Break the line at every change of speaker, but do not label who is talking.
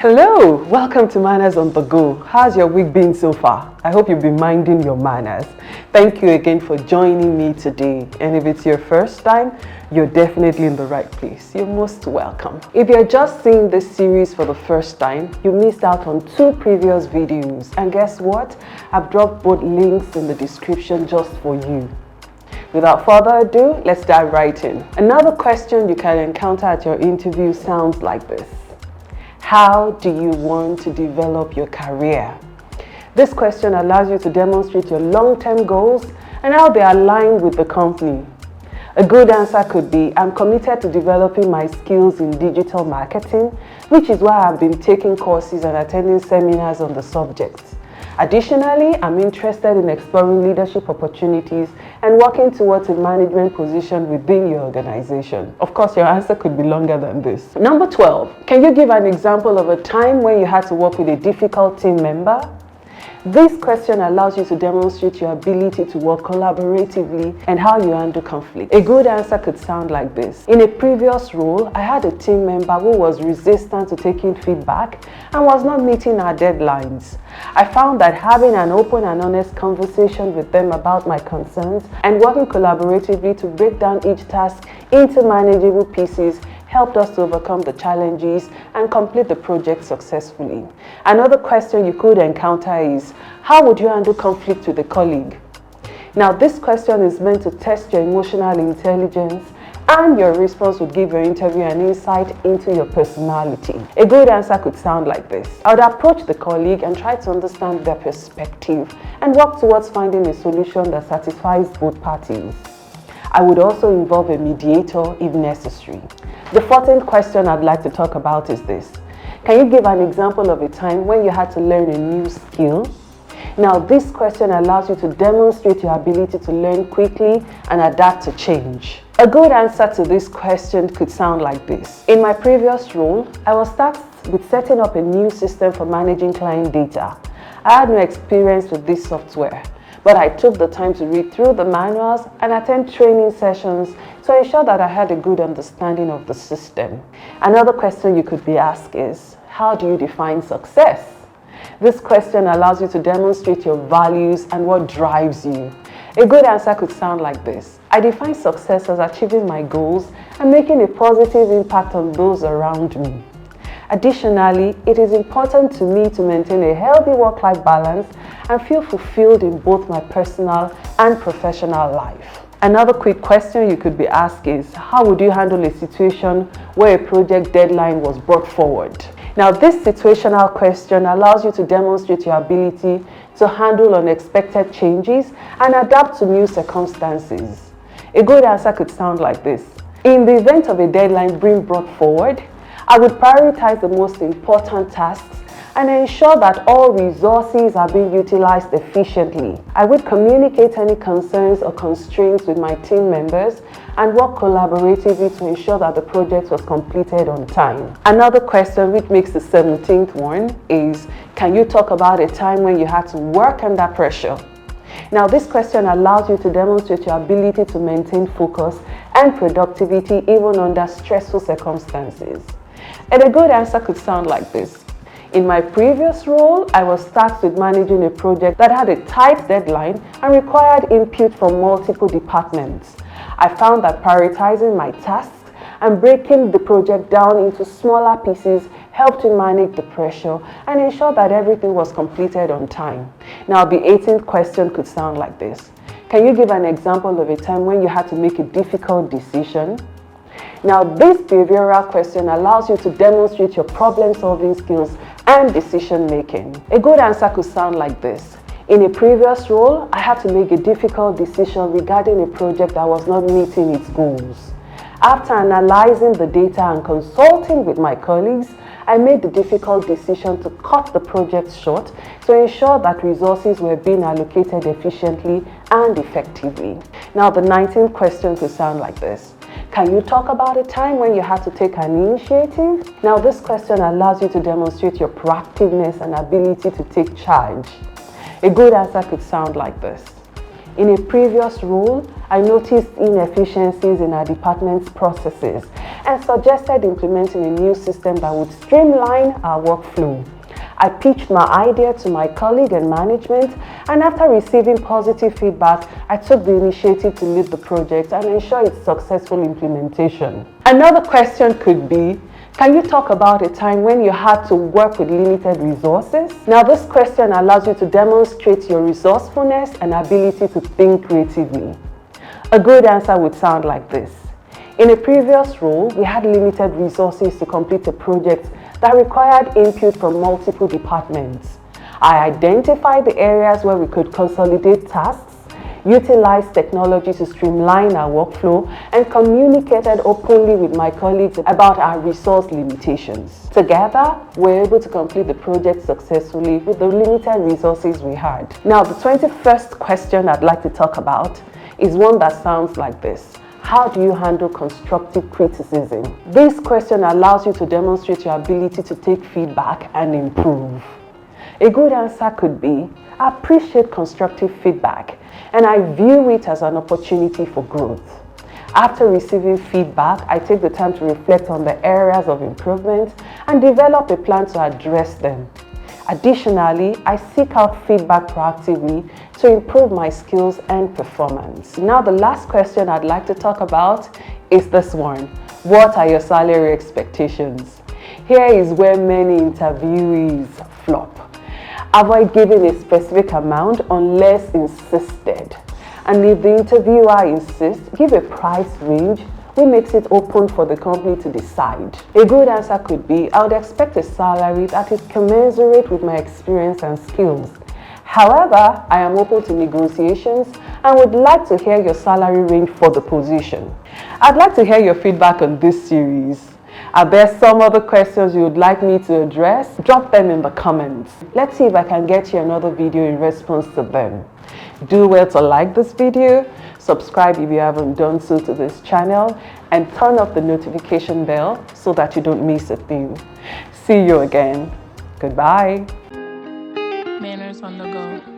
Hello, welcome to Manners on the Go. How's your week been so far? I hope you've been minding your manners. Thank you again for joining me today. And if it's your first time, you're definitely in the right place. You're most welcome. If you're just seeing this series for the first time, you missed out on 2 previous videos. And guess what? I've dropped both links in the description just for you. Without further ado, let's dive right in. Another question you can encounter at your interview sounds like this. How do you want to develop your career? This question allows you to demonstrate your long-term goals and how they align with the company. A good answer could be, I'm committed to developing my skills in digital marketing, which is why I've been taking courses and attending seminars on the subject. Additionally, I'm interested in exploring leadership opportunities and working towards a management position within your organization. Of course, your answer could be longer than this. Number 12, can you give an example of a time when you had to work with a difficult team member? This question allows you to demonstrate your ability to work collaboratively and how you handle conflict. A good answer could sound like this. In a previous role, I had a team member who was resistant to taking feedback and was not meeting our deadlines. I found that having an open and honest conversation with them about my concerns and working collaboratively to break down each task into manageable pieces helped us to overcome the challenges and complete the project successfully. Another question you could encounter is, how would you handle conflict with a colleague? Now, this question is meant to test your emotional intelligence, and your response would give your interview an insight into your personality. A good answer could sound like this. I would approach the colleague and try to understand their perspective and work towards finding a solution that satisfies both parties. I would also involve a mediator if necessary. The 14th question I'd like to talk about is this. Can you give an example of a time when you had to learn a new skill? Now, this question allows you to demonstrate your ability to learn quickly and adapt to change. A good answer to this question could sound like this. In my previous role, I was tasked with setting up a new system for managing client data. I had no experience with this software, but I took the time to read through the manuals and attend training sessions to ensure that I had a good understanding of the system. Another question you could be asked is, how do you define success? This question allows you to demonstrate your values and what drives you. A good answer could sound like this. I define success as achieving my goals and making a positive impact on those around me. Additionally, it is important to me to maintain a healthy work-life balance and feel fulfilled in both my personal and professional life. Another quick question you could be asked is, how would you handle a situation where a project deadline was brought forward? Now, this situational question allows you to demonstrate your ability to handle unexpected changes and adapt to new circumstances. A good answer could sound like this. In the event of a deadline being brought forward, I would prioritize the most important tasks and ensure that all resources are being utilized efficiently. I would communicate any concerns or constraints with my team members and work collaboratively to ensure that the project was completed on time. Another question, which makes the 17th one, is, can you talk about a time when you had to work under pressure? Now, this question allows you to demonstrate your ability to maintain focus and productivity even under stressful circumstances. And a good answer could sound like this. In my previous role, I was tasked with managing a project that had a tight deadline and required input from multiple departments. I found that prioritizing my tasks and breaking the project down into smaller pieces helped to manage the pressure and ensure that everything was completed on time. Now, the 18th question could sound like this. Can you give an example of a time when you had to make a difficult decision? Now, this behavioral question allows you to demonstrate your problem-solving skills and decision-making. A good answer could sound like this. In a previous role, I had to make a difficult decision regarding a project that was not meeting its goals. After analyzing the data and consulting with my colleagues, I made the difficult decision to cut the project short to ensure that resources were being allocated efficiently and effectively. Now, the 19th question could sound like this. Can you talk about a time when you had to take an initiative? Now, this question allows you to demonstrate your proactiveness and ability to take charge. A good answer could sound like this. In a previous role, I noticed inefficiencies in our department's processes and suggested implementing a new system that would streamline our workflow. I pitched my idea to my colleague and management, and after receiving positive feedback, I took the initiative to lead the project and ensure its successful implementation. Another question could be, can you talk about a time when you had to work with limited resources? Now, this question allows you to demonstrate your resourcefulness and ability to think creatively. A good answer would sound like this. In a previous role, we had limited resources to complete a project that required input from multiple departments. I identified the areas where we could consolidate tasks, utilize technology to streamline our workflow, and communicated openly with my colleagues about our resource limitations. Together, we were able to complete the project successfully with the limited resources we had. Now, the 21st question I'd like to talk about is one that sounds like this. How do you handle constructive criticism? This question allows you to demonstrate your ability to take feedback and improve. A good answer could be, I appreciate constructive feedback and I view it as an opportunity for growth. After receiving feedback, I take the time to reflect on the areas of improvement and develop a plan to address them. Additionally, I seek out feedback proactively to improve my skills and performance. Now, the last question I'd like to talk about is this one. What are your salary expectations? Here is where many interviewees flop. Avoid giving a specific amount unless insisted. And if the interviewer insists, give a price range which makes it open for the company to decide. A good answer could be, I would expect a salary that is commensurate with my experience and skills. However, I am open to negotiations and would like to hear your salary range for the position. I'd like to hear your feedback on this series. Are there some other questions you would like me to address? Drop them in the comments. Let's see if I can get you another video in response to them. Do well to like this video, subscribe if you haven't done so to this channel, and turn off the notification bell so that you don't miss a thing. See you again. Goodbye.
Manners on the go.